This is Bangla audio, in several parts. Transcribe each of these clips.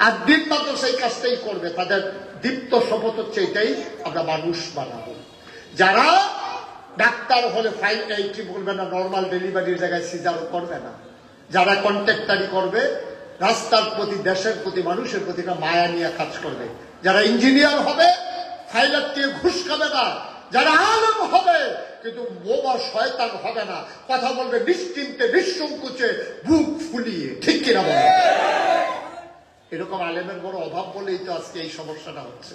আর দিন মাত্র সেই কাজটাই করবে। তাদের দীপ্ত শপথ হচ্ছে এটাই, আমরা মানুষ বানাবো। যারা ডাক্তার হলে ফাইল কি বলবে না, নর্মাল ডেলিভারির জায়গায় সিজারও করবে না। যারা কন্ট্রাক্টারি করবে, রাস্তার প্রতি, দেশের প্রতি, মানুষের প্রতি মায়া নিয়ে কাজ করবে। যারা ইঞ্জিনিয়ার হবে, ফাইলার দিয়ে ঘুষ খাবে না। যারা আলেম হবে, কিন্তু বোবা শয়তান হবে না, কথা বলবে নিশ্চিন্তে, নিঃসংকোচে, বুক ফুলিয়ে। ঠিক কিনা বলে? এরকম আলেমের বড় অভাব বলেই তো আজকে এই সমস্যাটা হচ্ছে।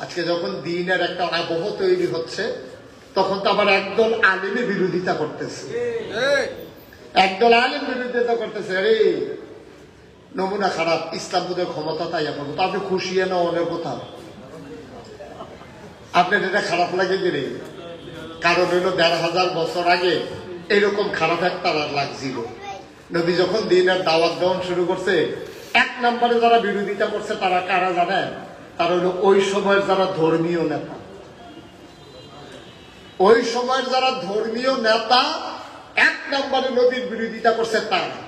আজকে যখন দিনের একটা আবহ তৈরি হচ্ছে, তখন তো আবার একদল আলেমে বিরোধিতা করতেছে, একদল আলেম বিরোধিতা করতেছে। আরে নমুনা খারাপ, ইসলাম বোধের ক্ষমতা তাই আপনার তো আপনি খুশি না অনেক কোথাও আপনার এটা খারাপ লাগে যে রে, কারণ হইল ১৫০০ বছর আগে এরকম খারাপ একটা লাগছিল। নবী যখন দিনের দাওয়াত দেওয়ান শুরু করছে, ১ নম্বরে যারা বিরোধিতা করছে তারা কারা জানেন? তারা হলো ওই সময়ের যারা ধর্মীয় নেতা। ওই সময়ের যারা ধর্মীয় নেতা ১ নম্বরে নবীর বিরোধিতা করছে তারা।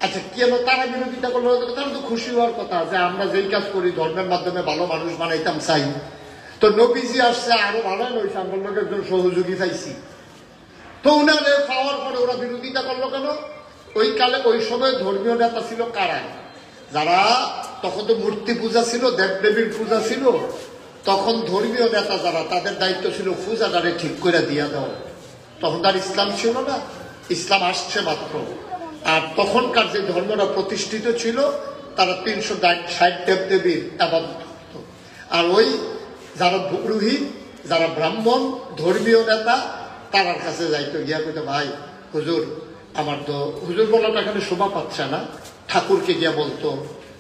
আচ্ছা, কেন তারা বিরোধিতা করলো? তারা তো খুশি হওয়ার কথা যে আমরা যেই কাজ করি ধর্মের মাধ্যমে ভালো মানুষ বানাইতাম চাই। তো নবীজি আসছে, আরো ভালো হয়েছে, আমরা লোক একজন সহযোগী পাইছি। তো উনারে পাওয়ার পরে ওরা বিরোধিতা করলো কেন? ওই কালে ওই সময় ধর্মীয় নেতা ছিল কারা? যারা তখন তো মূর্তি পূজা ছিল, দেবদেবীর পূজা ছিল। তখন ধর্মীয় নেতা যারা, তাদের দায়িত্ব ছিল পূজাটারে ঠিক করে দিয়া দেওয়া। তখন তার ইসলাম ছিল না, ইসলাম আসছে মাত্র। আর তখনকার যে ধর্মটা প্রতিষ্ঠিত ছিল, তারা ৩৬০ দেবদেবীর আবাদত করত। আর ওই যারা পুরোহিত, যারা ব্রাহ্মণ, ধর্মীয় নেতা, তার কাছে যাইতো, গিয়া কইতো ভাই হুজুর, আমার তো হুজুর বলাটা এখানে শোভা পাচ্ছে না, ঠাকুরকে গিয়া বলতো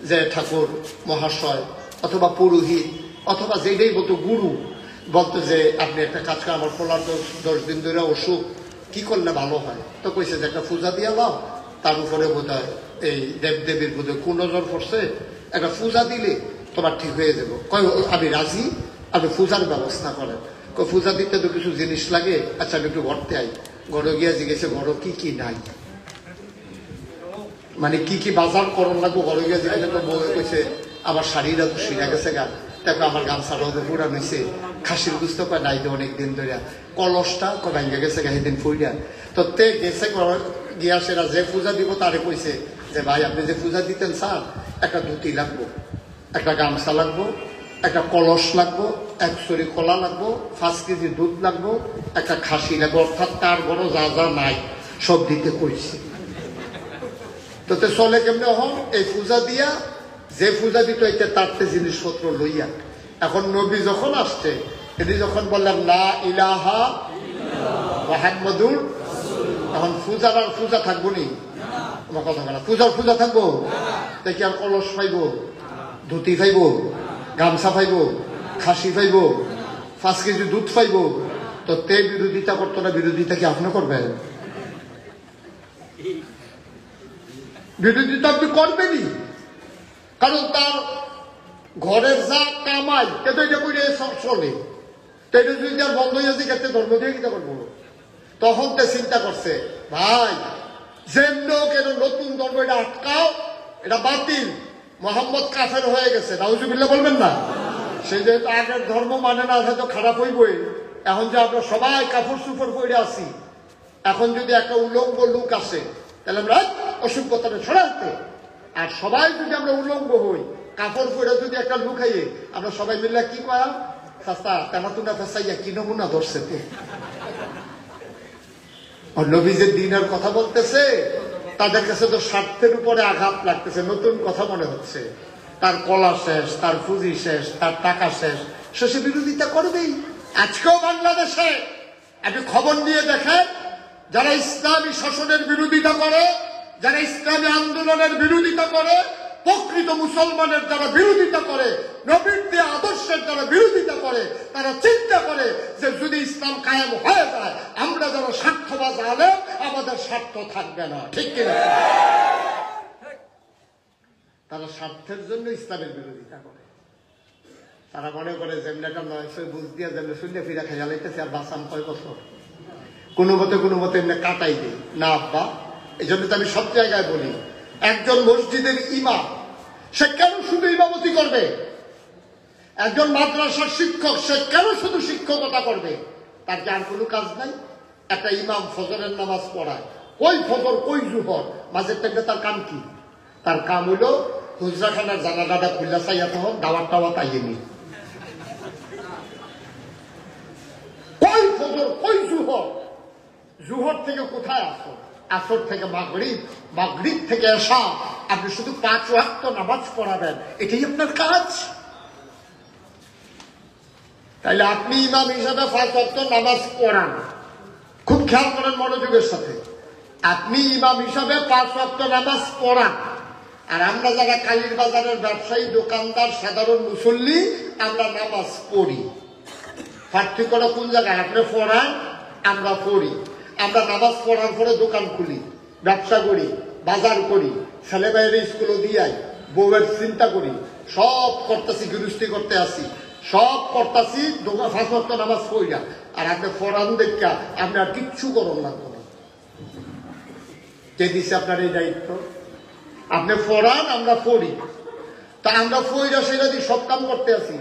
যে ঠাকুর মহাশয়, অথবা পুরোহিত, অথবা যেটাই বলতো গুরু, বলতো যে আপনি একটা কাজ করেন, আমার পোলার 10 দিন ধরে অসুখ, কি করলে ভালো হয়? তো কইছে যে একটা পূজা দিয়া দাও, তার উপরে বোধ হয় এই দেবদেবীর বোধ হয় কোন নজর পড়ছে, একটা পূজা দিলে তোমার ঠিক হয়ে যাবো। কয় আমি রাজি, আপনি পূজার ব্যবস্থা করেন। পূজা দিতে তো কিছু জিনিস লাগে, আচ্ছা আমি একটু ঘরতে আই। ঘরে গিয়া জিজ্ঞেসে ঘর কি কি নাই, মানে কি কি বাজার করণ লাগবো। ঘরে গিয়া জিজ্ঞেসে তো বউ কইছে আমার শাড়িটা তো ছিঁড়া গেছে গা, তারপর আমার গামছাটাও তো পুরা নিছে, খাসির গুস্ত কয় নাই তো অনেকদিন ধরে, কলসটা কয় ভাঙ্গা গেছে গা সেদিন ফুইরা। তো তে গেছে গিয়া, সেরা যে পূজা দিব তারে কইছে যে ভাই আপনি যে পূজা দিতেন স্যার, একটা ধুতি লাগবো, একটা গামছা লাগবো, একটা কলস লাগবো, 1 ছড়ি কলা লাগবো, 5 কেজি দুধ লাগবো, একটা খাসি লাগবো, অর্থাৎ তার বড় যা যা নাই সব দিতে কইছে। তো চলে কেমনে হন এই পূজা দিয়া, যে পূজা দিত এটা তারতে জিনিসপত্র লইয়া। এখন নবী যখন আসছে, তিনি যখন বললেন লা ইলাহা মুহাম্মাদুর, এখন পূজার আর পূজা থাকবো নি? আমার কথা বলা, পূজার পূজা থাকবো? দেখি আর কলস পাইব, ধুতি পাইব, গামছা পাইব, খাসি পাইব, 5 কেজি দুধ পাইব। তো তে বিরোধিতা করতো না, বিরোধিতা কি আপনি করবেন? বিরোধিতা আপনি করবেনই, কারণ তার ঘরের যা কামাই কিন্তু এটা করে সব চলে। তো এটা যদি আর বন্ধ হয়ে যায়, ক্ষেত্রে ধর্ম দিয়ে কিতা করবো? তখন তো চিন্তা করছে ভাই, যে লোক এর নতুন ধর্ম এটা আটকাও, এটা বাতিল, মোহাম্মদ কাফের হয়ে গেছে, নাউজুবিল্লাহ বলবেন না? সে যেহেতু আগের ধর্ম মানে না, হয়তো খারাপ হইবই। এখন যে আমরা সবাই কাপড় সুপড় পরে আছি, এখন যদি একটা উলঙ্গ লোক আসে, তাহলে আমরা অসভ্যতাটা ছড়াতে। আর সবাই যদি আমরা উলঙ্গ হই, কাপড় পরে যদি একটা লোক খাইয়ে, আমরা সবাই মিললে কি করা, সস্তা তেমাতুনা ফেসাইয়া কি নমুনা ধরছে। নবীজের দিনের কথা বলতেছে, তাদের কাছে তো স্বার্থের উপরে আঘাত লাগতেছে, নতুন কথা মনে হচ্ছে। তার কলা শেষ, তার পুঁজি শেষ, তার টাকা শেষ, শেষে বিরোধিতা করবেই। আজকেও বাংলাদেশে আপনি খবর নিয়ে দেখেন, যারা ইসলামী শাসনের বিরোধিতা করে, যারা ইসলামী আন্দোলনের বিরোধিতা করে, প্রকৃত মুসলমানের যারা বিরোধিতা করে, নবীর দেয়া আদর্শের যারা বিরোধিতা করে, তারা চিন্তা করে যে যদি ইসলাম কায়েম হয়ে যায়, আমরা যারা স্বার্থবাজ আলেম, আমাদের স্বার্থ থাকবে না। ঠিক কিনা? তারা স্বার্থের জন্য ইসলামের বিরোধিতা করে। তারা মনে করে যেমনিটা 900 বুঝ দিয়া যেমনি শূন্য ফিরা খাইয়া লাইতেছে, আর বাঁচাম কয় বছর, কোনো মতে এমনি কাটাই দিই না আব্বা। এই জন্য তো আমি সব জায়গায় বলি, একজন মসজিদের ইমাম সে কেন শুধু ইমামতি করবে? একজন মাদ্রাসার শিক্ষক সে কেন শুধু শিক্ষকতা করবে? তার কি আর কোনো কাজ নাই? একটা ইমাম ফজরের নামাজ পড়ায়, কই ফজর কই জুহর, মাঝের টাইমে তার কাম কি? তার কাম হইল হুজরাখানার জানালাটা খুল্লা চাইয়া তখন দাওয়াত টাওয়াত আইয়েনি। কই ফজর কই জুহর, জুহর থেকে কোথায় আসর, আসর থেকে মাগরিব, মাগরিব থেকে এশা, আপনি শুধু 5 ওয়াক্ত নামাজ পড়াবেন, এটাই আপনার কাজ? তাইলে আপনি ইমাম হিসাবে 5 ওয়াক্ত নামাজ পড়ান, খুব খেয়াল করেন মনোযোগের সাথে, আপনি ইমাম হিসাবে 5 ওয়াক্ত নামাজ পড়ান, আর আমরা যারা কালীর বাজারের ব্যবসায়ী, দোকানদার, সাধারণ মুসল্লি, আমরা নামাজ পড়ি। পার্থক্যটা কোন জায়গায়? আপনি পড়ান, আমরা পড়ি। আমরা নামাজ পড়ার পরে দোকান খুলি, ব্যবসা করি, বাজার করি, ছেলে মেয়ের স্কুলে দিয়াই, বউয়ের চিন্তা করি, সব করতেছি, গৃহস্থী করতে আসি, সব করতেছি 5 ওয়াক্ত নামাজ পড়িয়া। আর আপনি পড়ান দেখা আপনি আর কিচ্ছু করুন না। কে দিচ্ছে আপনার এই দায়িত্ব? আপনি পড়ান, আমরা পড়ি, তা আমরা পড়িয়া সেটা দিয়ে সব কাম করতে আসি।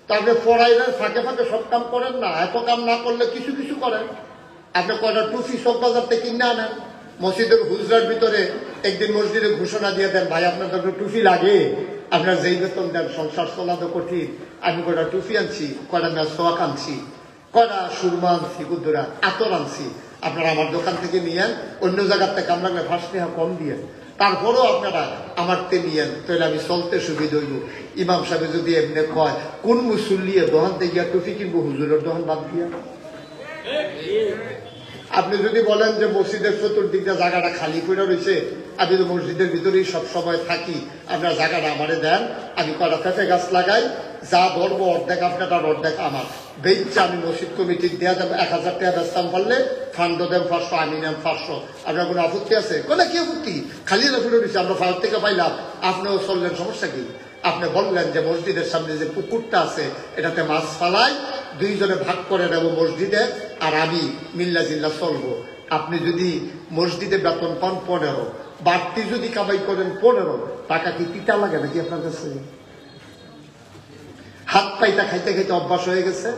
তা আপনি পড়াইলেন, ফাঁকে ফাঁকে সব কাম করেন না, এত কাম না করলে কিছু কিছু করেন। আপনি কয়টা টুপি সব বাজার থেকে কিনে আনেন, মসজিদের হুজরার ভিতরে একদিন মসজিদে ঘোষণা দিয়ে দেন, ভাই আপনার তো টুপি লাগে, আপনার যেই বেতন দেন, সংসার চলা তো কঠিন, আমি কয়টা টুপি আনছি, কয়টা মেসোয়াক আনছি, কয়টা সুরমা আনছি, কুদ্দুরা আতর আনছি, আপনারা আমার দোকান থেকে নিয়েন, অন্য জায়গার থেকে আমরা ফার্স্ট নেওয়া কম দিয়ে, তারপরও আপনারা আমার তে নিয়েন, তাহলে আমি চলতে সুবিধা হইব। ইমাম সাহেব যদি এমনি কয়, কোন মুসল্লিয়ে দোকান থেকে গিয়া টুপি কিনবো, হুজুরের দোকান বাদ দিয়া? আপনি যদি বলেন যে মসজিদের চতুর্দিক দিয়ে জায়গাটা খালি করে রয়েছে, আমি তো মসজিদের ভিতরেই সবসময় থাকি, আপনার জায়গাটা আমারে দেন, আমি কয়টা পেঁপে গাছ লাগাই, যা ধরবো অর্ধেক আপনার, অর্ধেক আমার, বেচছে আমি মসজিদ কমিটির দেওয়া যাবে, 1000 টাকা বেচতাম পারলে, ফান্ড দেন 500, আমি নেন 500, আপনার কোনো আপত্তি আছে? কোনে কি আপত্তি? খালি রেখে রয়েছে, আমরা ফার্স্ট থেকে পাইলাম, আপনিও চললেন, সমস্যা কি? আপনি বললেন যে মসজিদের সামনে যে পুকুরটা আছে এটাতে মাছ ফালাই, 2 জনে ভাগ করে নেব মসজিদে, আর আমি মিল্লা জিল্লা চলবো। আপনি যদি মসজিদে বেতন পান 15, বাড়তি যদি কামাই করেন 15, টাকা কি তিতা লাগে নাকি আপনার কাছে? হাত পাইটা খাইতে খাইতে অভ্যাস হয়ে গেছে,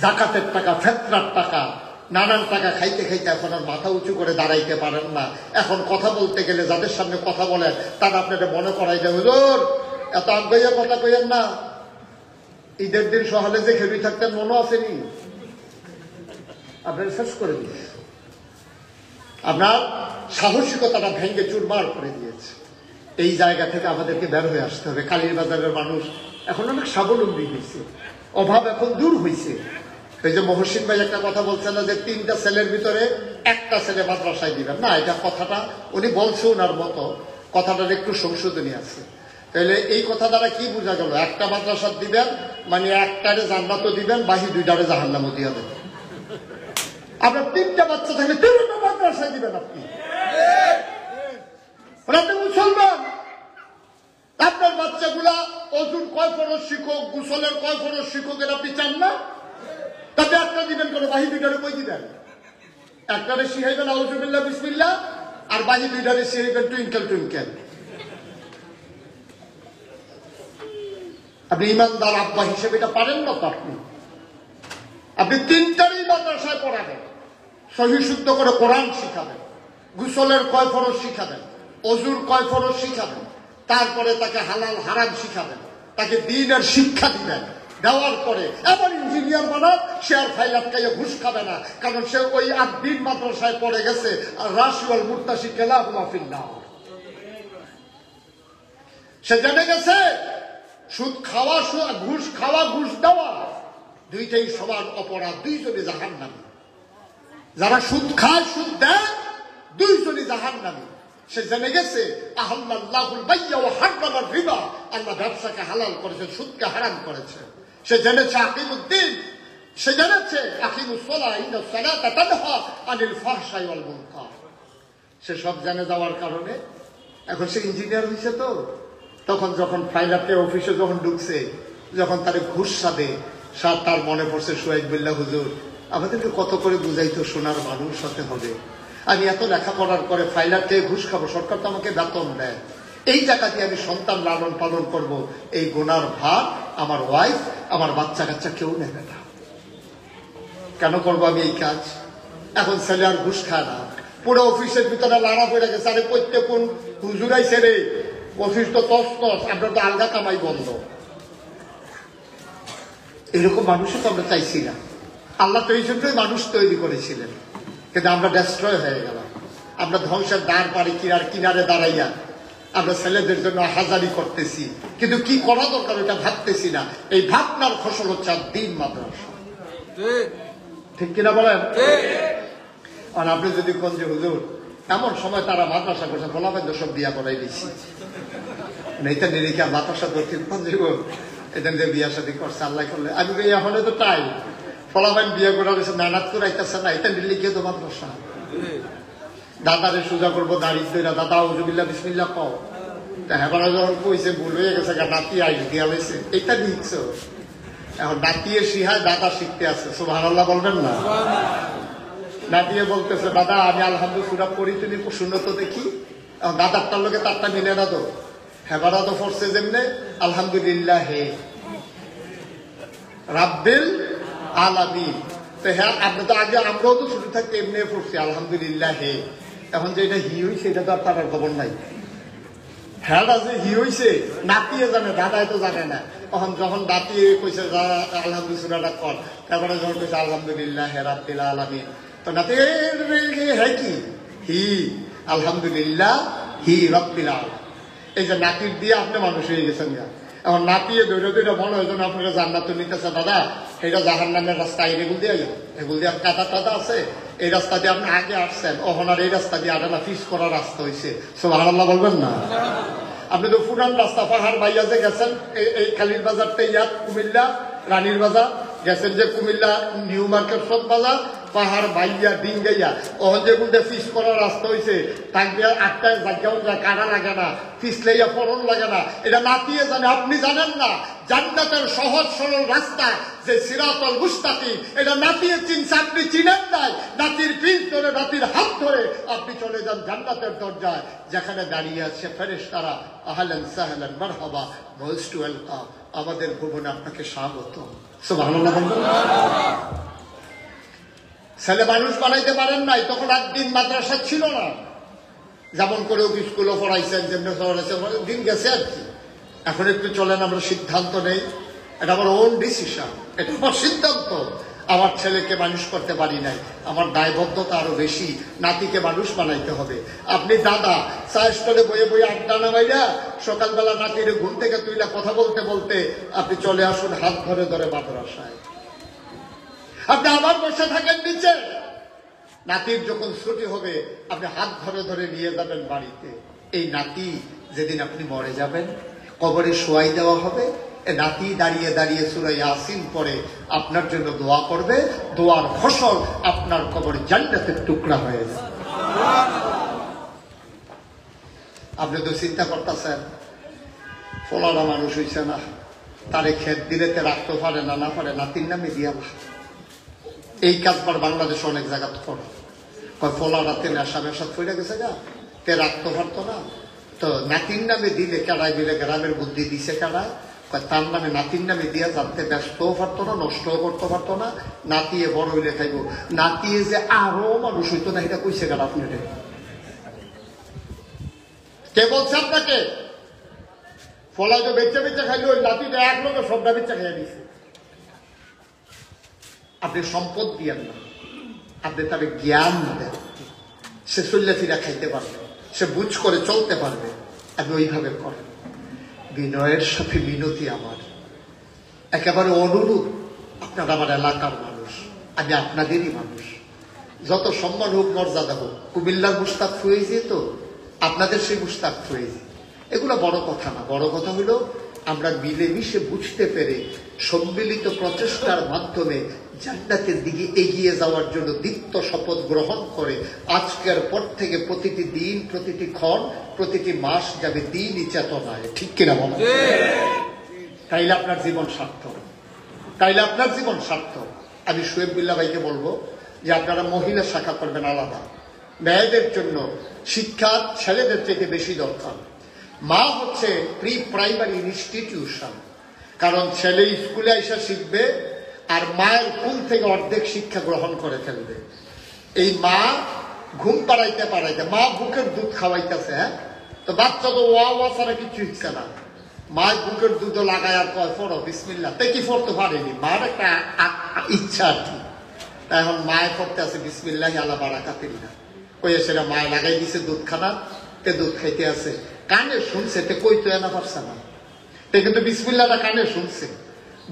জাকাতের টাকা, ফেতরার টাকা, নানান টাকা খাইতে খাইতে এখন আর মাথা উঁচু করে দাঁড়াইতে পারেন না। এখন কথা বলতে গেলে যাদের সামনে কথা বলেন তারা আপনাকে মনে করাই যে হুজুর এত আগাইয়া কথা কইেন না, ঈদের দিন সকালে যে খেবি থাকতেন মনে আসেনি? আপনার শেষ করে দিয়েছে, আপনার সাহসিকতাটা ভেঙে চুরমার করে দিয়েছে। এই জায়গা থেকে আমাদেরকে বের হয়ে আসতে হবে। কালীর বাজারের মানুষ এখন অনেক স্বাবলম্বী হয়েছে, অভাব এখন দূর হয়েছে। এই যে মহসিন ভাই একটা কথা বলছেন না যে 3টা ছেলের ভিতরে একটা ছেলে মাদ্রাসায় দিবেন না, এটা কথাটা উনি বলছে ওনার মতো, কথাটার একটু সংশোধনী আছে। তাহলে এই কথা দ্বারা কি বোঝা গেল? একটা মাদ্রাসা দিবেন মানে একটারে জান্নাতও দিবেন, বাকি 2টারে জাহান্নামও দিয়ে দেবেন। আপনার 3টা বাচ্চা থাকলে 3টা মাদ্রাসায় দিবেন আপনি, আপনি মুসলমান। আপনার বাচ্চাগুলা অজুর কয় ফরজ শিখুক, গোসলের কয় ফরজ শিখুক, এর আপনি চান না? তাতে একটা দিবেন কোনো, বাহি 2টারে কই দিবেন? একটারে শিখাইবেন আউযুবিল্লাহ বিসমিল্লাহ, আর বাহি 2টারে শিখাইবেন টুইঙ্কেল টুইঙ্কেল। আপনি ইমানদার আব্বা হিসেবে এটা পারেন না তো? আপনি 3টারই মাদ্রাসায় পড়াবেন, সহি শুদ্ধ করে কোরআন শিখাবেন, গোসলের কয় ফরজ শিখাবেন, অজুর কয় ফরজ শিখাবেন, তারপরে তাকে হালাল হারাম শিখাবেন, তাকে দ্বীনের শিক্ষা দিবেন। দেওয়ার পরে এমন ইঞ্জিনিয়ার বানান সে আর ফাইল আটকাইয়া ঘুষ খাবে না, কারণ সে ওই আদ্দিন মাদ্রাসায় পড়ে গেছে। আর রাশিয়াল মুরতাসি কেলাহুমা ফিন্নার, সে জেনে গেছে সুদ খাওয়া, ঘুষ খাওয়া, ঘুষ দেওয়া 2টাই সমান অপরাধ, 2জনই জাহান্নামী। যারা সুদ খায়, সুদ দেয়, 2জনই জাহান্নামী। সে জেনে গেছে আহাল্লাল্লাহুল বাইয়া ওয়া হারামার রিবা, আল্লাহ ব্যবসাকে হালাল করেছেন, সুদকে হারাম করেছেন। সে জেনেছে আকিমুদ্দিন, সে জেনেছে আকিমুস সালাহ ইন্নাস সালাতা তানহা আনিল ফাহশাই ওয়াল মুনকার। সে সব জেনে যাওয়ার কারণে এখন সে ইঞ্জিনিয়ার হয়েছে। তো তখন যখন ফাইলাতে অফিসে যখন ঢুকছে, যখন তারে ঘুষ সাধে, তার মনে পড়ছে সোহাইব বিল্লাহ হুজুর আমাদেরকে কত করে বুঝাইতো সোনার মানুষ হতে হবে, আমি এত লেখাপড়ার করে ফাইলার থেকে ঘুষ খাবো, সরকার তো আমাকে বেতন দেয়, এই টাকা দিয়ে আমি সন্তান লালন পালন করব, এই গুনার ভার আমার ওয়াইফ, আমার বাচ্চা কাচ্চা কেউ নেবে না। কেন করবো আমি এই কাজ? এখন ছেলে আর ঘুষ খায় না, পুরো অফিসের ভিতরে লাড়া পড়ে গেছে, আরে করতে কোন হুজুরাইছে রে, অফিস তো তস তস, আমরা তো আলগা কামাই বন্ধ। এরকম মানুষও তো আমরা চাইছি না। আল্লাহ তো এই জন্যই মানুষ তৈরি করেছিলেন, কিন্তু আমরা ডেস্ট্রয় হয়ে গেলাম। আমরা ধ্বংসের দ্বার পারি কিনারে দাঁড়াইয়া আমরা ছেলেদের জন্য হাজারি করতেছি, কিন্তু কি করা দরকার এটা ভাবতেছি না। এই ভাবনার ফসল হচ্ছে দিন মাদ্রাসা, ঠিক কিনা বলেন? আর আপনি যদি কোন যে হুজুর এমন সময় তারা মাদ্রাসা করছে, ফলাফেন সব বিয়া করাই দিচ্ছি, এইটা নিরিখা মাদ্রাসা দক্ষিণ কোন যে এটা দিয়ে বিয়া শাদী করছে, আল্লাহ করলে আমি এখন তো টাই ফলাফেন বিয়ে করা গেছে, মেহনত করে আইতেছে না, এটা নিরিখে তো মাদ্রাসা। দাদারে সোজা করবো দাঁড়িয়ে, দাদা উজুবিল্লা বিসমিল্লা কও, হেবারা যখন কইছে ভুল হয়ে গেছে, নাতি আইস দিয়া হয়েছে, এটা দিচ্ছ। এখন নাতিয়ে শিহায় দাদা শিখতে আছে, সুবহানাল্লাহ বলবেন না? নাতিয়ে বলতেছে দাদা আমি আলহামদুলিল্লাহ পড়ি, তুমি শূন্য তো দেখি। দাদারটার লোকে তারটা মিলে না তো, হেবারা তো পড়ছে যেমনে আলহামদুলিল্লাহ হে রাব্বিল আলামিন। তো হ্যাঁ আপনি তো আগে, আমরাও তো শুরু থাকতে এমনি পড়ছি আলহামদুলিল্লাহ হে। এখন যে এটা হি হয়েছে এটা তো আর তার খবর নাই। হ্যাঁ যে হি হয়েছে নাতিয়ে জানে, দাদাই তো জানে না। তখন যখন নাতিয়ে কইছে আলহামদুলিল্লাহ কর, তারপরে যখন কইছে আলহামদুলিল্লাহ হে রাব্বিল আলামিন, তো নাতি হ্যাঁ কি হি আলহামদুলিল্লাহ হি রাব্বিল আলামিন। এই যে নাতির দিয়ে আপনি মানুষ হয়ে গেছেন। এখন নাতিয়ে দৈরা দৈরা মনে হয় যেন আপনারা জান্নাত নিতেছে, দাদা এটা জাহান্নামের রাস্তা, এগুলো দিয়ে এগুলো দিয়ে কাদা টাদা আছে, এই রাস্তা দিয়ে আপনি আগে আসছেন, ওখানে এই রাস্তা দিয়ে আগে না ফিস করার রাস্তা হয়েছে, সুবহানাল্লাহ বলবেন না? আপনি তো পুরান রাস্তা পাহাড় বাইয়া যে গেছেন, এই কালীর বাজার থেকে কুমিল্লা রানীর বাজার গেছেন, যে কুমিল্লা নিউ মার্কেট সব বাজার পাহাড় বাইয়া ডিঙ্গাইয়া, ওখান যে গুলতে ফিস করার রাস্তা হয়েছে, থাকবে আটটায় জায়গাও যায়, কাটা লাগে না, ফিস লাইয়া ফলন লাগে না, এটা নাতিয়ে জানে, আপনি জানেন না। জান্নাতের সহজ সরল রাস্তা যে সিরাতুল মুস্তাকিম, এটা নাতিয়ে চিনছে, আপনি চিনেন নাই। নাতির পিঠ ধরে, নাতির হাত ধরে আপনি চলে যান জান্নাতের দরজায়, যেখানে দাঁড়িয়ে আছে ফেরেশতারা, আহলান সাহলান মারহাবা, মোস্ট ওয়েলকাম, আমাদের ভুবনে আপনাকে স্বাগত। সুবহানাল্লাহ। ছেলে মানুষ বানাইতে পারেন নাই, তখন একদিন মাদ্রাসা ছিল না, যেমন করে স্কুলও পড়াইছেন, যেমনি পড়াইছেন, দিন গেছে আর কি। এখন একটু চলেন আমরা সিদ্ধান্ত নেই, এটা আমার ওন ডিসিশন, এটা আমার সিদ্ধান্ত। আমার ছেলেকে মানুষ করতে পারি নাই, আমার দায়বদ্ধতা আরো বেশি, নাতিকে মানুষ বানাইতে হবে। আপনি দাদা চা স্টলে বয়ে বয়ে আড্ডা নামাইয়া সকালবেলা নাতির ঘুম থেকে তুইলা কথা বলতে বলতে আপনি চলে আসুন হাত ধরে ধরে মাদ্রাসায়। আপনি আবার বসে থাকেন নিচে, নাতির যখন ছুটি হবে আপনি হাত ধরে ধরে নিয়ে যাবেন বাড়িতে। এই নাতি যেদিন আপনি মরে যাবেন, কবরে শোয়াই দেওয়া হবে, নাতি দাঁড়িয়ে দাঁড়িয়ে সূরা ইয়াসিন পড়ে আপনার জন্য দোয়া করবে, দোয়ার ফসল আপনার কবরে জান্নাতের টুকরা হয়ে যাবে। আপনি তো চিন্তা করতেছেন ফলানা মানুষ হইছে না, তারে খেত দিলে তে রাখতে পারে না, না পারে নাতির নামে দিয়া। এই কাজ পর বাংলাদেশ অনেক জায়গা করে, ফলা রাতে নেশা মেশা ফইরা গেছে গা, তে রাখতে পারতো না, তো নাতির নামে দিলে কেড়াই দিলে, গ্রামের বুদ্ধি দিছে কেড়ায়, তার নামে নাতির নামে দিয়া জানতে ব্যস্তও পারতো না, নষ্টও করতে পারতো না, নাতিয়ে বড় হইলে খাইব। নাতিয়ে যে আরো মানুষ হইতো না, এটা কইছে কেন আপনি? কে বলছে আপনাকে? ফলা তো বেচা বেচা খাইলে ওই নাতিটা এক লোকের সবটা বেচা খাইয়া দিচ্ছে। আপনি সম্পদ দিয়েন না, আপনি তাকে জ্ঞান দেন, সে চল্লা ফিরা খাইতে পারবে, সে বুঝ করে চলতে পারবে, আপনি ওইভাবে করেন। বিনয়ের সাথে মিনতি আমার, একেবারে অনুরোধ, আপনারা আমার এলাকার মানুষ, আমি আপনাদেরই মানুষ, যত সম্মান হোক মর্যাদা হোক, কুমিল্লার মুস্তাক হয়েছে তো আপনাদের সেই মুস্তাক হয়েছে, এগুলো বড় কথা না। বড় কথা হলো আমরা মিলেমিশে বুঝতে পেরে সম্মিলিত প্রচেষ্টার মাধ্যমে জান্নাতের দিকে এগিয়ে যাওয়ার জন্য দীপ্ত শপথ গ্রহণ করে আজকের পর থেকে প্রতিটি দিন, প্রতিটি ক্ষণ, প্রতিটি মাস যাবে দিনই চেতনায়, ঠিক কিনা বলেন? তাইলে আপনার জীবন সার্থক, তাইলে আপনার জীবন সার্থক। আমি শোয়েব বিল্লাহ ভাইকে বলবো যে আপনারা মহিলা শাখা করবেন আলাদা, মেয়েদের জন্য শিক্ষা ছেলেদের থেকে বেশি দরকার। মা হচ্ছে প্রি প্রাইমারি ইনস্টিটিউশন, কারণ ছেলে স্কুলে এসে শিখবে আর মায়ের কুল থেকে অর্ধেক শিক্ষা গ্রহণ করে ফেলবে। এই মা ঘুম পাড়াইতে পাড়াইতে মা বুকের দুধ খাওয়াইতেছে, হ্যাঁ, তো বাচ্চা তো ওয়া ছাড়া কিছু ইচ্ছে না, মায়ের বুকের দুধও লাগায় আর কয় পড়ো বিসমিল্লাহ, তে কি পড়তে পারেনি, মার একটা ইচ্ছা আর কি। এখন মায়ের পড়তে আছে বিসমিল্লাহ আলা বারাকাতিল্লাহ, কই সেটা মায় লাগাই দিছে দুধখানা, তে দুধ খাইতে আছে, কানে শুনছে, তে কই তো এনা পারছে না, তে কিন্তু বিসমিল্লাহটা কানে শুনছে।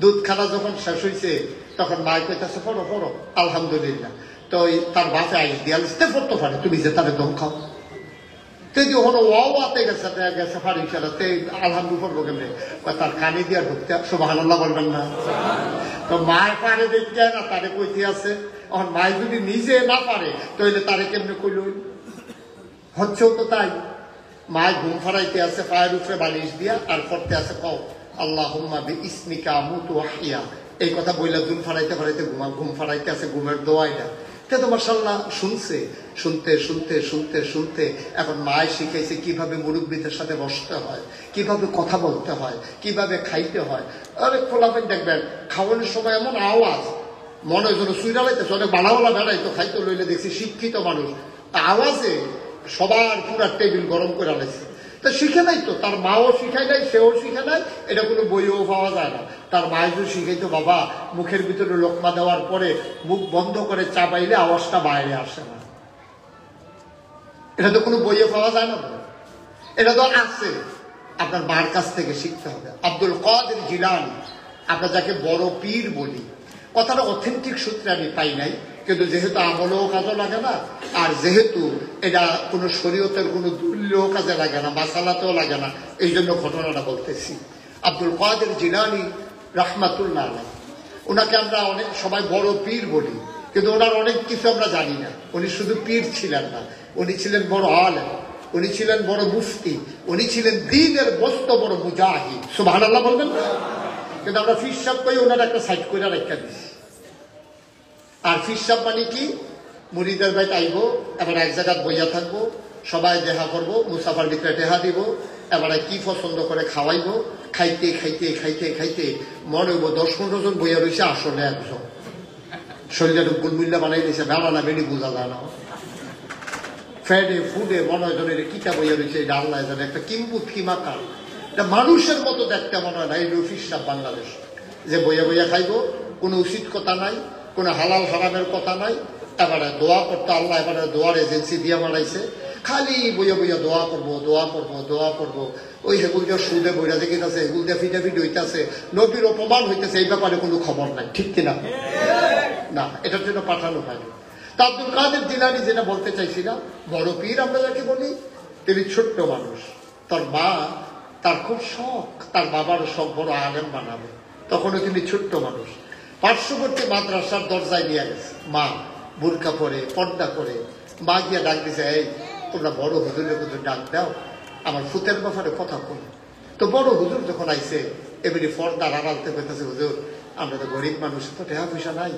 দুধ খানা যখন শেষ হয়েছে তখন মায় কইতেছে পড়ো পড়ো আলহামদুলিল্লাহ, তো তার বাপে আইস দিয়ে তে পড়তে পারে, তুমি যে তারে দম খাও, তে যখন ওয়াতে গেছে গেছে ফারি খেলাতে আলহামদুলিল্লাহ পড়বো কেমনে, তার কানে দিয়ে ঢুকতে সুবহানাল্লাহ বলবেন না। তো মায় পারে দেখতে না, তারে কইতে আছে, এখন মায় যদি নিজে না পারে তাহলে তারে কেমনে কইল, হচ্ছেও তো তাই। মায় ঘুম ফাড়াইতে আছে পায়ের উপরে বালিশ দিয়া আর পড়তে আছে কও আল্লাহুম্মা বিইসমিকা আমুতু ওয়া আহইয়া, এই কথা বইলা ঘুম ফাড়াইতে ফাড়াইতে ঘুম ফাড়াইতে আছে, ঘুমের দোয়াইটা। তে তো মাশাআল্লাহ শুনছে, শুনতে শুনতে শুনতে শুনতে এখন মায় শিখাইছে কিভাবে মুরব্বীদের সাথে বসতে হয়, কিভাবে কথা বলতে হয়, কিভাবে খাইতে হয়। অনেক ফলাফল দেখবেন খাওয়ানোর সময় এমন আওয়াজ মনে হয় যেন সুইরা লাইতেছে, অনেক বাড়াওয়ালা বেড়াইতো খাইতে লইলে দেখছি শিক্ষিত মানুষ আওয়াজে সবার পুরা টেবিল গরম করে আলাইছে। তা শিখে নাই তো, তার মাও শিখায় নাই, সেও শিখে নাই, এটা কোনো বইও পাওয়া যায় না। তার মায়ের যদি শিখাইতো বাবা মুখের ভিতরে লোকমা দেওয়ার পরে মুখ বন্ধ করে চাবাইলে আওয়াজটা বাইরে আসে না, এটা তো কোনো বইয়ে পাওয়া যায় না। এটা তো আছে, আপনার মার কাছ থেকে শিখতে হবে। আব্দুল কাদের জিলানী, আমরা যাকে বড় পীর বলি, কথাটা অথেন্টিক সূত্রে আমি পাই নাই, কিন্তু যেহেতু আমলেও কাজও লাগে না, আর যেহেতু এটা কোনো শরীয়তের কোনো দলীয় কাজে লাগে না, মাসালাতেও লাগে না, এই জন্য ঘটনাটা বলতেছি। আব্দুল কাদের জিলানী রাহমাতুল্লাহ আলাইহি, ওনাকে আমরা অনেক সবাই বড় পীর বলি, কিন্তু ওনার অনেক কিছু আমরা জানি না। উনি শুধু পীর ছিলেন না, উনি ছিলেন বড় আলেম, উনি ছিলেন বড় মুফতি, উনি ছিলেন দ্বীনের মস্ত বড় মুজাহিদ, সুবহানাল্লাহ বলবেন না। কিন্তু আমরা ফির সাহেব কই ওনার একটা সাইড করে রেখা দিচ্ছি। আর ফির সাহেব মানে কি, মুরিদের বাইতে আইব, এবার এক জায়গায় বইয়া থাকবো, সবাই দেখা করবো, মুসাফার ভিতরে টেহা দিব, এবারে কি পছন্দ করে খাওয়াইবো, খাইতে খাইতে খাইতে খাইতে মনে হইব 10-15 জন বইয়া রয়েছে, আসলে একজন শরীরের গুলমুল্লা বানাই দিয়েছে, বেড়া না বেড়ি বোঝা যায় না, ফ্যাডে ফুডে মনে হয় জনের কিতা বইয়া রয়েছে, এটা আল্লাহ জানে, একটা কিম্বুত কিমাকা, এটা মানুষের মতো দেখতে মনে হয় না। এই রফিস সাহেব বাংলাদেশ যে বইয়া বইয়া খাইবো, কোনো উচিত কথা নাই, কোনো হালাল হারামের কথা নাই, এবারে দোয়া করতে আল্লাহ এবারে দোয়ার এজেন্সি দিয়ে বানাইছে, খালি বইয়া বইয়া দোয়া করবো দোয়া করবো দোয়া করবো, ওই হেগুল দিয়ে সুদে বইরা দেখিতেছে, এগুল দিয়ে ফিটাফিট হইতেছে, নবীর অপমান হইতেছে, এই ব্যাপারে কোনো খবর নাই, ঠিক কিনা? না, এটার জন্য পাঠানো হয়নি। তা আব্দুল কাদের জিলানী যেটা বলতে চাইছিলাম, বড় পীর আমরা যাকে বলি, তিনি ছোট্ট মানুষ, তার মা, তার খুব শখ, তার বাবার শখ বড় আলেম বানাবে, তখনও তিনি ছোট্ট মানুষ। পার্শ্ববর্তী মাদ্রাসার দরজায় নিয়ে গেছে, মা বুরকা পরে পর্দা করে, মা গিয়া ডাক দিছে, এই তোমরা বড় হুজুরের কিন্তু ডাক দাও, আমার ফুতের ব্যাপারে কথা বল। তো বড় হুজুর যখন আইছে, এমনি পর্দার আড়ালতে পেতেছে, হুজুর আমরা তো গরিব মানুষ, তো টাকা পয়সা নাই,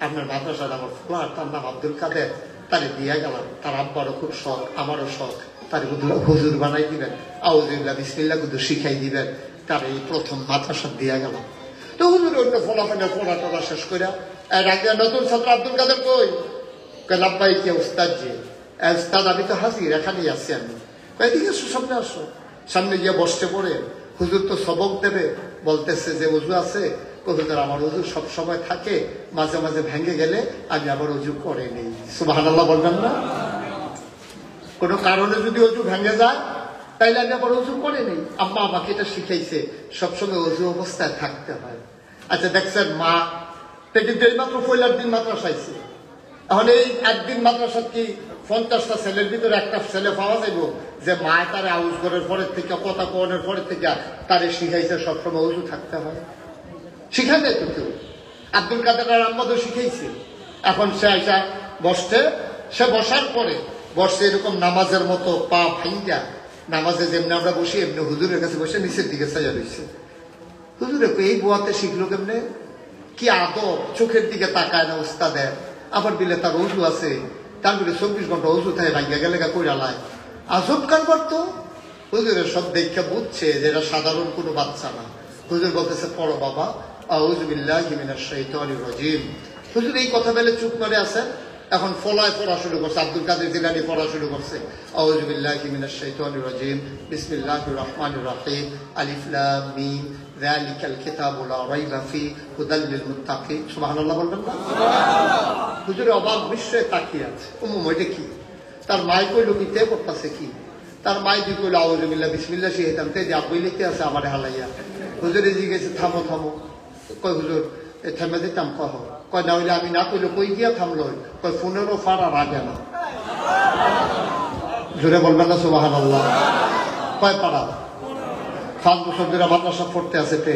আপনার মাদ্রাসার আমার ফুলার, তার নাম আব্দুল কাদের, তারে দিয়ে গেলাম, তার আব্বারও খুব শখ, আমারও শখ, তার হুজুর বানাই দিবেন, আউযুবিল্লাহ বিসমিল্লাহ কিন্তু শিখাই দিবেন, তার এই প্রথম মাদ্রাসা দিয়ে গেলাম। তো হুজুর অন্য ফলাফলের পড়া টড়া শেষ করে নতুন ছাত্র আব্দুল কাদের কই, লাব্বাই কে উস্তাদ, যে উস্তাদ আমি তো হাজির, এখানেই আছি আমি, এদিকে আসো, সামনে আসো। সামনে গিয়ে বসতে পড়ে, হুজুর তো সবক দেবে, বলতেছে যে উজু আছে, হুজুর আমার উজু সব সময় থাকে, মাঝে মাঝে ভেঙে গেলে আমি আবার উজু করে নেই, সুবহানাল্লাহ বলবেন না। কোনো কারণে যদি উজু ভেঙে যায় তাইলে আমি আবার উজু করে নেই, আম্মা আমাকে এটা শিখাইছে, সবসময় উজু অবস্থায় থাকতে হয়। আচ্ছা দেখছেন মা, কিন্তু এইমাত্র পয়লার দিন মাদ্রাসা আইছে, এখন এই একদিন মাদ্রাসা কি 50টা ছেলের ভিতরে একটা ছেলে পাওয়া যাইব যে মায় তারে আউজ করার পরের থেকে, কথা কোয়ানোর পরের থেকে তারে শিখাইছে সবসময় উজু থাকতে হয়? শিখাই নাই তো কেউ। আব্দুল কাদের আহমদও শিখাইছে। এখন সে আইসা বসছে, সে বসার পরে বসছে এরকম নামাজের মতো, পা ভাঙ্গা, নামাজে যেমনি আমরা বসি এমনি হুজুরের কাছে বসে নিচের দিকে চাইয়া রয়েছে। হুজুরে এই বোয়াতে শিখলো কেমনে, কি আদব, চোখের দিকে তাকায় না উস্তাদের, আবার বিলে তার উজু আছে, তারপরে 24 ঘন্টা ওষুধ থাকে ভাগ্যা গেলে কইরা লাই আজব কারবার তো। হুজুরের সব দেখে বুঝছে যে এটা সাধারণ কোনো বাচ্চা না। হুজুর বলতেছে পড়ো বাবা, আউযু বিল্লাহি মিনাশ শাইতানির রাজিম। হুজুর এই কথা বলে চুপ করে আছেন। এখন ফলায় পড়া শুরু করছে, আব্দুল কাদের জিলানী পড়া শুরু করছে, আউযু বিল্লাহি মিনাশ শাইতানির রাজিম, বিসমিল্লাহির রহমানির রহিম, আলিফ লাম মিম, যালিকাল কিতাবু লা রাইবা ফি, হুদাল লিল মুত্তাকিন। সুবহানাল্লাহ বলবেন না? হুজুর অবাক বিস্ময়ে তাকিয়ে আছে। ওইটা কি? তার মাই কইল কি তে করতেছে কি? তার মাই দি কইল আউযু বিল্লাহ বিসমিল্লাহ শিখাইতাম, তে যে আব্বু লিখতে আছে আমারে হালাইয়া। হুজুরে জিজ্ঞেসে থামো থামো। কয় হুজুর থেমে দিতাম কহ। কয় না হইলে আমি না কইলে কই গিয়া থামলো? কয় 15 ফাড়ার আগে না। জোরে বলবেন না সুবহানাল্লাহ? কয় পাড়া? 5 বছর ধরে মাদ্রাসা পড়তে আছে তে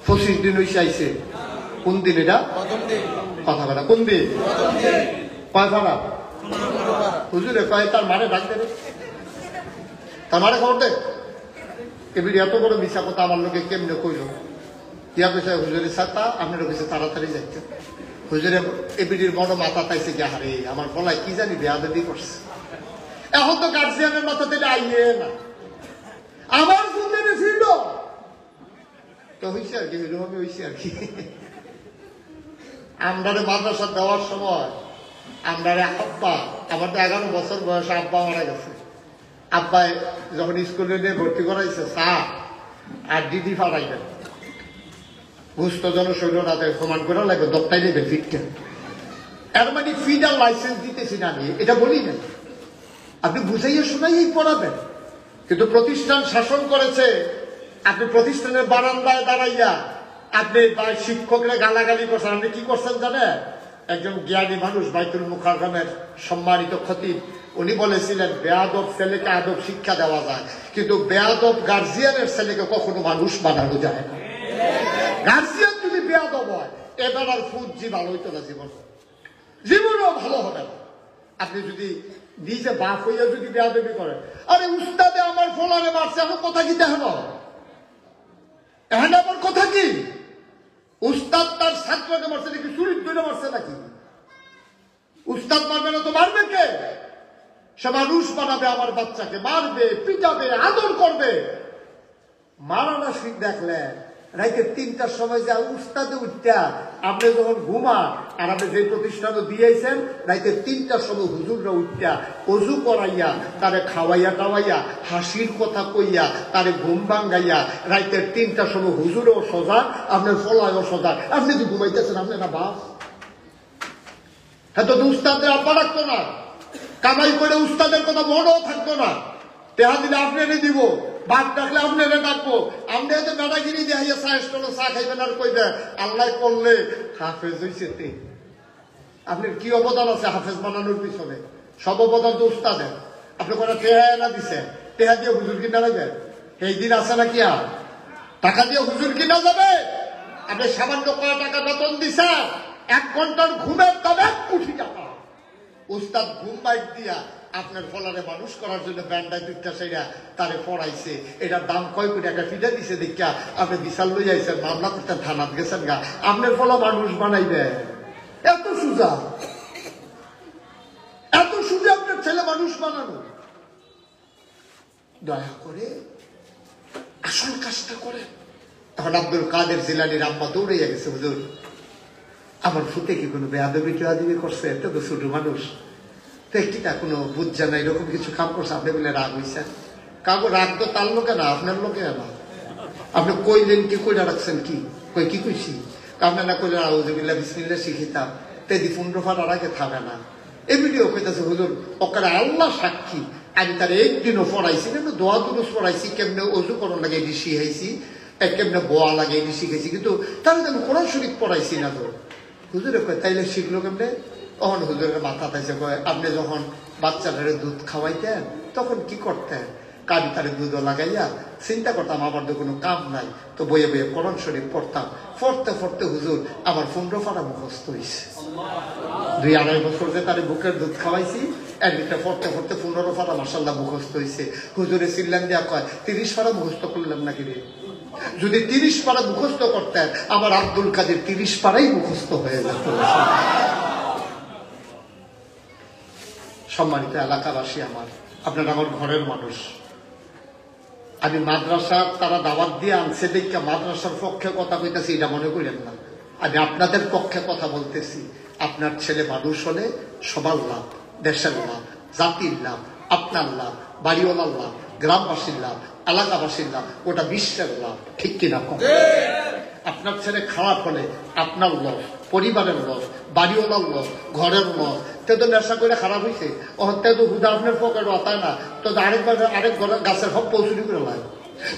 25 দিন হইছে আইছে। কোন দিন এটা? কথা বলা কোন দিন? কয় ফাড়া? হুজুরে কয় তার মারে ডাক দেবে, তার মারে খবর দে। এবার এত বড় মিশা কথা আমার লোকে কেমনে কইল? ইয়া কইছে হুজুরে ছাতা আপনার কাছে তাড়াতাড়ি যাইতে। হুজুরে এবিডির বড় মাথা তাইছে কি হারে আমার গলায় কি জানি বেয়াদবি করছে। এখন তো গার্জিয়ানের মাথাতে আইয়ে না, আমার শুনতে ফিরল তো হইছে আর কি, এরকমই হইছে আর কি। আমরারে মাদ্রাসা দেওয়ার সময় আমরারে আব্বা, আমার তো 11 বছর বয়সে আব্বা মারা গেছে। আব্বা যখন স্কুলে নিয়ে ভর্তি করাইছে চা আর দিদি ফাড়াইবেন, ঘুষত জনশৈল রাতে সমান করে লাগবে, দপ্তাই নেবেন ফিটকে। এর মানে ফিডার লাইসেন্স দিতেছি না আমি, এটা বলি না। আপনি বুঝাইয়া শোনাইয়াই পড়াবেন, কিন্তু প্রতিষ্ঠান শাসন করেছে। আপনি প্রতিষ্ঠানের বারান্দায় দাঁড়াইয়া আপনি শিক্ষকরা গালাগালি করছেন। আপনি কি করছেন জানেন? একজন জ্ঞানী মানুষ বাইতুল মুকাররমের সম্মানিত খতিব, উনি বলেছিলেন বেয়াদব ছেলেকে আদব শিক্ষা দেওয়া যায়, কিন্তু বেয়াদব গার্জিয়ানের ছেলেকে কখনো মানুষ বানানো যায় না। গার্জিয়ান যদি বেয়াদব হয় এবার আর ফুজি ভালো হইতো না, জীবনও ভালো হবে না। আপনি যদি নিজে বাপ হইয়া যদি বেয়াদবি করেন, আরে উস্তাদে আমার ফলারে মারছে, আমার কথা কি দেখেন? এখন আমার কথা কি? উস্তাদ তার ছাত্রকে মারছে নাকি চুরির ধরে মারছে নাকি? উস্তাদ মারবে না তো মারবে কে? সে মানুষ বানাবে আমার বাচ্চাকে, মারবে, পিটাবে, আদর করবে। মারানা শিখ দেখলেন রাইতে 3টার সময় যা উস্তাদে উঠতা, আপনি যখন ঘুমান আর আপনি যে প্রতিষ্ঠানে দিয়েছেন, রাইতে 3টার সময় হুজুররা উঠতা অজু করাইয়া তারে খাওয়াইয়া টাওয়াইয়া হাসির কথা কইয়া তারে ঘুম ভাঙ্গাইয়া রাইতে 3টার সময় হুজুরও সোজা, আপনার ফলায়ও সোজা। আপনি তো ঘুমাইতেছেন, আপনি না বাপ? হ্যাঁ, তো উস্তাদের আব্বা রাখতো না, কামাই করে উস্তাদের কথা মনেও থাকতো না। তেহা দিলে আপনারে দিব, বাপ ডাকলে আপনারে ডাকবো। আপনি এত বেড়াগিরি দিয়ে চা খাইবেন আর কইবে আল্লাহ করলে হাফেজ হইছে। আপনার কি অবদান আছে হাফেজ বানানোর পিছনে? সব অবদান তো উস্তাদের। আপনি কোনো টেহা না দিছে, টেহা দিয়ে হুজুর কিনা যাবে? এই দিন আছে নাকি? আর টাকা দিয়ে হুজুর কিনা যাবে? আপনি সামান্য কয় টাকা বেতন দিছেন, 1 ঘন্টার ঘুমের দাম 1 কোটি টাকা। উস্তাদ ঘুম বাইট দিয়া আপনার ফলারে মানুষ করার জন্য ব্যান্ডায় 2টা সেরা তারে পড়াইছে, এটার দাম কয় কোটি টাকা ফিটা দিছে দেখা আপনি বিশাল লই যাইছেন, মামলা করতে থানাত গেছেন গা। আপনার ফলা মানুষ বানাইবে? এত সুজা, এত সুজা আপনার ছেলে মানুষ বানানো? দয়া করে আসল কাজটা করেন। তখন আব্দুল কাদের জিলানীর আম্মা দৌড়াইয়া গেছে, হুজুর আমার ফুটে কি কোনো বেয়াদবি টেয়াদবি করছে? এত তো ছোট মানুষ, তো কিটা কোনো বুঝছে না, এরকম কিছু কাম করছে, আপনি বলে রাগ হইছেন? কাগো রাগ তো তার লোকে না, আপনার লোকে না। আপনি কইলেন কি, কইরা রাখছেন কি? কই কি কইছি? আপনি না কইলেন আউযু বিল্লাহ বিসমিল্লাহ শিখিতাম, তেদি 15 ফাটার আগে থামে না। এই ভিডিও কইতাছে হুজুর ওখানে আল্লাহ সাক্ষী, আমি তার একদিনও পড়াইছি না, দোয়া দুরুস পড়াইছি, কেমনে অজু করণ লাগে এটি শিখাইছি, কেমনে বোয়া লাগে এটি শিখেছি, কিন্তু তাহলে আমি কোরআন শরীফ পড়াইছি না। তো হুজুরে কয় তাইলে শিখলো কেমনে? তখন হুজুরের মাথা তাইছে, কয় আপনি যখন বাচ্চাটারে দুধ খাওয়াইতেন তখন কি করতেন? কারি তারে দুধও লাগাইয়া চিন্তা করতাম আমার তো কোনো কাম নাই, তো বইয়ে বইয়ে কোরআন শরীফ পড়তাম। পড়তে পড়তে হুজুর আমার 15 ফাটা মুখস্থ হয়েছে। 2-2.5 বছর যে তারে বুকের দুধ খাওয়াইছি, একদিকটা পড়তে পড়তে 15 ফাটা মাশাআল্লাহ মুখস্থ হয়েছে। হুজুরে চিল্লান দিয়া কয় 30 ফাটা মুখস্থ করলাম নাকি রে? যদি 30 পারা মুখস্থ করতেন আমার আব্দুল কাদের 30 পারাই মুখস্থ হয়ে যেত। সম্মানিত এলাকাবাসী আমার, আপনারা আমার ঘরের মানুষ। আমি মাদ্রাসার তারা দাওয়াত দিয়ে আনছে দেখে মাদ্রাসার পক্ষে কথা কইতেছি এটা মনে করেন না। আমি আপনাদের পক্ষে কথা বলতেছি। আপনার ছেলে মানুষ হলে সবার লাভ, দেশের লাভ, জাতির লাভ, আপনার লাভ, বাড়িওয়ালার লাভ, গ্রামবাসীর লাভ, এলাকাবাসীর লাভ, ওটা বিশ্বের লাভ। ঠিক কিনা? আপনার ছেলে খারাপ হলে আপনার লস, পরিবারের লস, বাড়িওয়ালার লস, ঘরের লস। তে তো নেশা করে খারাপ হয়েছে, তে তো হুদা আপনার পকেটে আতায় না, তো আরেক গাছের সব পৌ চুরি করে লায়,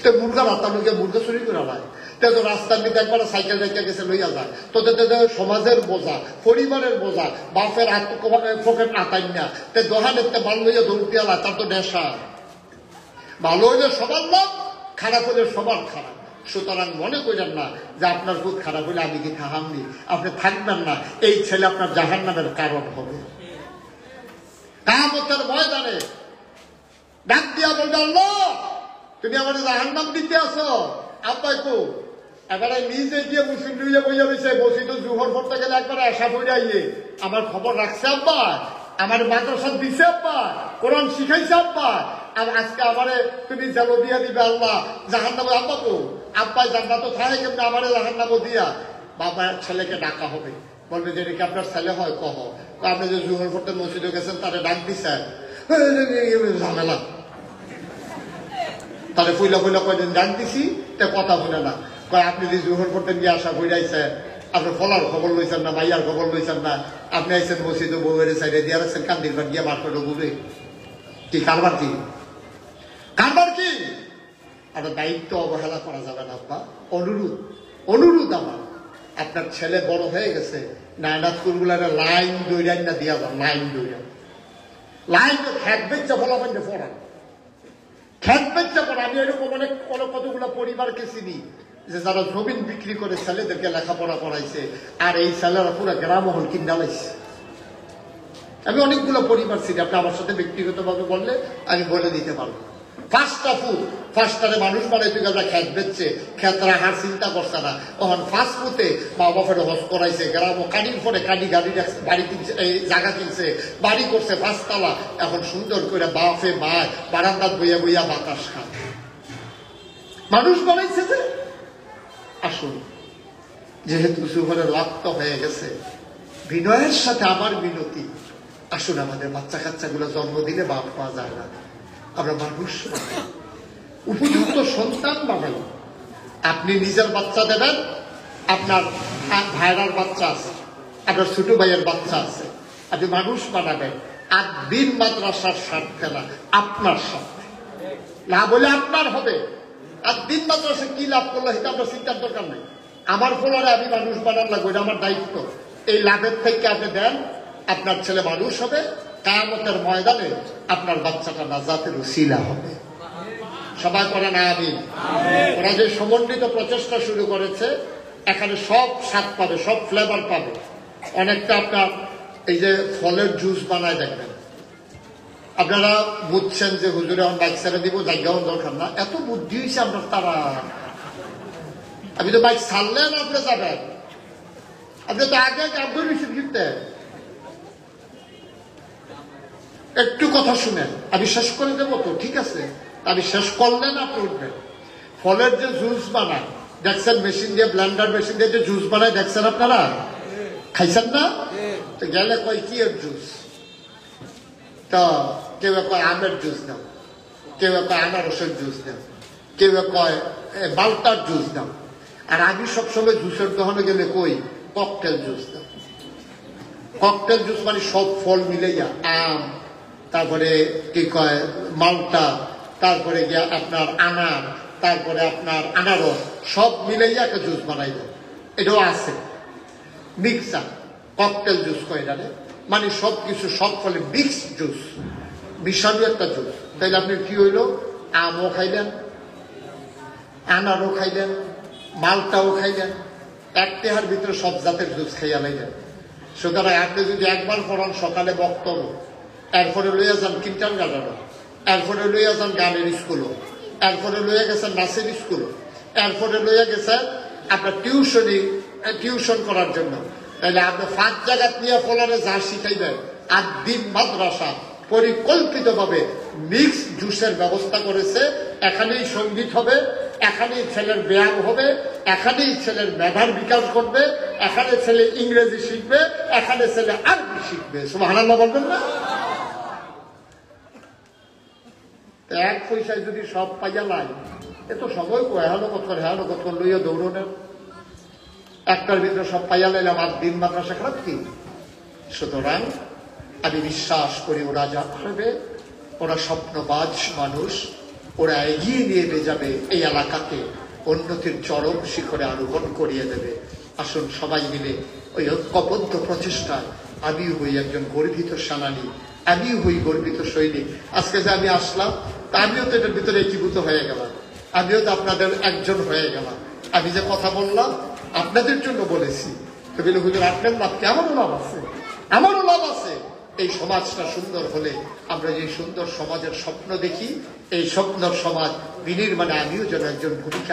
তো মুরগা রাস্তা লইয়া মুরগা চুরি করে লায়, তে তো রাস্তার দিকে একবার সাইকেল রেখে গেছে লইয়া যায়, তো সমাজের বোঝা, পরিবারের বোঝা, বাপের পকেট আতাই না, তে দোহানের মাল লইয়া দৌড় দিয়া লায়, তার তো নেশা। ভালো হইলে সবার লাভ, খারাপ হইলে সবার খারাপ। সুতরাং মনে করেন না যে আপনার খুব খারাপ হলে আমি কি থাহামনি, আপনি থাকবেন না, এই ছেলে আপনার জাহান্নামের কারণ হবে। কিয়ামতের ময়দানে ডাক দিয়া বলবে, আল্লাহ তুমি আমার জাহান্নাম দিতে আসো। আব্বাই কো এবারে নিজে গিয়ে মুসলিম লইয়া বইয়া রয়েছে, মসজিদ জুহর পড়তে গেলে একবারে আশা বইয়া ইয়ে আমার খবর রাখছে আব্বা, আমার মাদ্রাসা দিছে আব্বা, কোরআন শিখাইছে আব্বা, আর আজকে আমারে তুমি জালো দিয়া দিবে আল্লাহ জাহান্নামে। আব্বা কো আব্বাই জান্নাত থাকে কেমন আমারে জাহান্নামে দিয়া। বাবা ছেলেকে ডাকা হবে, বলবে যে এটা আপনার ছেলে হয়? কহ আপনি যে জুহর পড়তে মসজিদে গেছেন তারে ডাক দিচ্ছেন, ঝামেলা। তাহলে ফুইলা ফুইলা কয়দিন ডাক দিছি, তে কথা বলে না। কয় আপনি যে জুহর পড়তে নিয়ে আসা বইরাইছেন, আপনি ফলার খবর লইছেন না, মাইয়ার খবর লইছেন না, আপনি আইসেন মসজিদে বউয়ের সাইডে দিয়ে রাখছেন, কান্দির বার গিয়ে মার করে ঘুরে কি কারবার কি কারবার কি? আর দায়িত্ব অবহেলা করা যাবে না আব্বা। অনুরোধ আমার, আপনার ছেলে বড় হয়ে গেছে, নায়না স্কুলগুলার লাইন দৌড়ান না দিয়া যান, লাইন দৌড়ান, লাইন খ্যাত বেচা ফলাফেন পড়ান, খ্যাত বেচা পড়া। আমি এরকম অনেক কতগুলো পরিবারকে চিনি যে যারা জমিন বিক্রি করে ছেলেদেরকে লেখাপড়া করাইছে, আর এই ছেলেরা পুরো গ্রামহল কিনা লাইছে। আমি অনেকগুলো পরিবার চিনি, আপনি আমার সাথে ব্যক্তিগতভাবে বললে আমি বলে দিতে পারবো। ফার্স্টারে মানুষ বানাইতে গেলে খ্যাত বেচছে, খ্যাত রাখার চিন্তা করছে না। তখন ফার্স্ট ফুতে মা বাপের হজ করাইছে, গ্রাম কানির পরে কানি গাড়ি বাড়ি কিনছে, এই জায়গা কিনছে, বাড়ি করছে 5 তলা। এখন সুন্দর করে বাপে মা বারান্দাত বইয়া বইয়া বাতাস খান, মানুষ বানাইছে। যে আসুন, যেহেতু সুহরের রক্ত হয়ে গেছে, বিনয়ের সাথে আমার বিনতি, আসুন আমাদের বাচ্চা কাচ্চাগুলো জন্ম দিলে বাপ পাওয়া যায় না, আমরা মানুষ উপযুক্ত সন্তান বানাই। আপনি নিজের বাচ্চা দেবেন, আপনার ভাইরার বাচ্চা আছে, আপনার ছোট ভাইয়ের বাচ্চা আছে, আপনি মানুষ বানাবেন। আর দিন মাদ্রাসার স্বার্থে না, আপনার স্বার্থে লাভ হলে আপনার হবে। আর দিন মাদ্রাসা কি লাভ করলো সেটা আপনার চিন্তার দরকার নেই। আমার ফলরে আমি মানুষ বানান লাগবে, এটা আমার দায়িত্ব। এই লাভের থেকে আপনি দেন, আপনার ছেলে মানুষ হবে, কিয়ামতের ময়দানে আপনার বাচ্চাটা নাজাতের উসিলা হবে। সবাই করে না আমিন। ওরা যে সমন্বিত প্রচেষ্টা শুরু করেছে, এখানে সব স্বাদ পাবে, সব ফ্লেভার পাবে। অনেকটা আপনার এই যে ফলের জুস বানায় দেখবেন, আপনারা বুঝছেন যে হুজুরে এখন বাইক ছেড়ে দিব, জায়গাও দরকার না, এত বুদ্ধি হয়েছে আপনার। তারা আপনি তো বাইক ছাড়লেন, আপনি যাবেন, আপনি তো আগে আব্দুল রিসিভ দিতেন। একটু কথা শুনেন, আমি শেষ করে দেবো তো, ঠিক আছে? আমি শেষ করলেন, আপনি উঠবেন। ফলের যে জুস বানায় দেখছেন, মেশিন দিয়ে, ব্লেন্ডার মেশিন দিয়ে যে জুস বানায় দেখছেন, আপনারা খাইছেন না? তো গেলে কয় কি এর জুস, তো কেউ কয় আমের জুস দাও, কেউ কয় আনারসের জুস দাও, কেউ কয় বালতার জুস দাও। আর আমি সবসময় জুসের দোকানে গেলে কই ককটেল জুস দাও। ককটেল জুস মানে সব ফল মিলাইয়া, আম, তারপরে কি কয় মালটা, তারপরে গিয়া আপনার আনার, তারপরে আপনার আনারস, সব মিলাইয়া একটা জুস বানাই দেয়। এটাও আছে মিক্সার, ককটেল জুস কয় এটা, মানে সবকিছু সব ফলে মিক্স জুস, মিশানো একটা জুস। তাইলে আপনি কি হইল, আমও খাইলেন, আনারও খাইলেন, মালটাও খাইলেন, এক টেহার ভিতরে সব জাতের জুস খাইয়া লাইলেন। সুতরাং আপনি যদি একবার পড়ান সকালে বক্তব্য, এরপরে লইয়া যান কিন্টার গার্ডেনও, এরপরে লইয়া যান গানের স্কুলও, এরপরে লইয়া গেছেন নাচের স্কুলও, এরপরে লইয়া গেছেন আপনার টিউশন করার জন্য, তাহলে আপনি 5 জায়গা নিয়ে ফলারে যা শিখাইবেন, আর দিন মাদ্রাসা পরিকল্পিতভাবে মিক্স জুসের ব্যবস্থা করেছে। এখানেই সঙ্গীত হবে, এখানেই ছেলের ব্যায়াম হবে, এখানেই ছেলের মেধার বিকাশ করবে, এখানে ছেলে ইংরেজি শিখবে, এখানে ছেলে আরবি শিখবে। সুবহানাল্লাহ বলবেন না? এক পয়সায় যদি সব পাইয়া লাই, এ তো সবাই হেয়ানকত লইয়া দৌড়নের একটার ভিতরে সব পাইয়া লাইলাম আর দিন মাদ্রাসা খারাপ কি? সুতরাং আমি বিশ্বাস করি ওরা যা করবে, ওরা স্বপ্নবাজ মানুষ, ওরা এগিয়ে নিয়ে যাবে এই এলাকাকে, উন্নতির চরম শিখরে আরোহণ করিয়ে দেবে। আসুন সবাই মিলে ওই ঐক্যবদ্ধ প্রচেষ্টায় আমিও হই একজন গর্বিত সেনানী, আমিও হই গর্বিত সৈনিক। আজকে যে আমি আসলাম, তা আমিও তো এটার ভিতরে একীভূত হয়ে গেলাম, আমিও তো আপনাদের একজন হয়ে গেলাম। আমি যে কথা বললাম আপনাদের জন্য বলেছি, তো বলে হুজুর আপনার লাভ কি? আমারও লাভ আছে, আমারও লাভ আছে। এই সমাজটা সুন্দর হলে, আমরা যে সুন্দর সমাজের স্বপ্ন দেখি, এই স্বপ্ন সমাজ বিনির্মাণে আমিও যেন একজন ভূমিকা